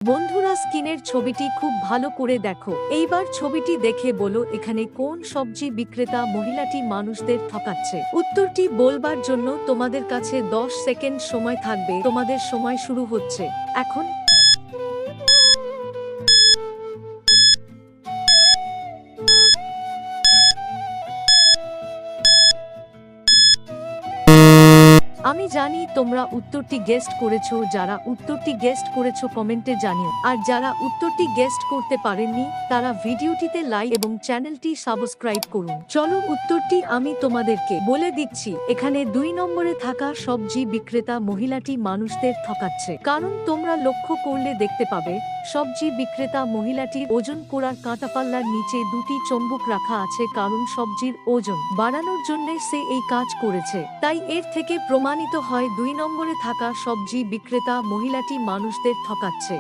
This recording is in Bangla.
বন্ধুরা, স্ক্রিনের ছবিটি খুব ভালো করে দেখো। এইবার ছবিটি দেখে বলো এখানে কোন সবজি বিক্রেতা মহিলাটি মানুষদের ঠকাচ্ছে। উত্তরটি বলবার জন্য তোমাদের কাছে 10 সেকেন্ড সময় থাকবে। তোমাদের সময় শুরু হচ্ছে এখন। আমি জানি তোমরা উত্তরটি গেস্ট করেছো। যারা উত্তরটি গেস্ট করেছো কমেন্টে জানিও, আর যারা উত্তরটি গেস্ট করতে পারেননি তারা ভিডিওটিতে লাইক এবং চ্যানেলটি সাবস্ক্রাইব করুন। চলো উত্তরটি আমি তোমাদেরকে বলে দিচ্ছি। এখানে 2 নম্বরে থাকা সবজি বিক্রেতা মহিলাটি মানুষদের ঠকাচ্ছে। কারণ তোমরা লক্ষ্য করলে দেখতে পাবে সবজি বিক্রেতা মহিলাটির ওজন করার কাঁটাপাল্লার নিচে 2টি চম্বুক রাখা আছে, কারণ সবজির ওজন বাড়ানোর জন্য সে এই কাজ করেছে। তাই এর থেকে প্রমাণিত হয় 2 নম্বরে থাকা সবজি বিক্রেতা মহিলাটি মানুষদের ঠকাচ্ছে।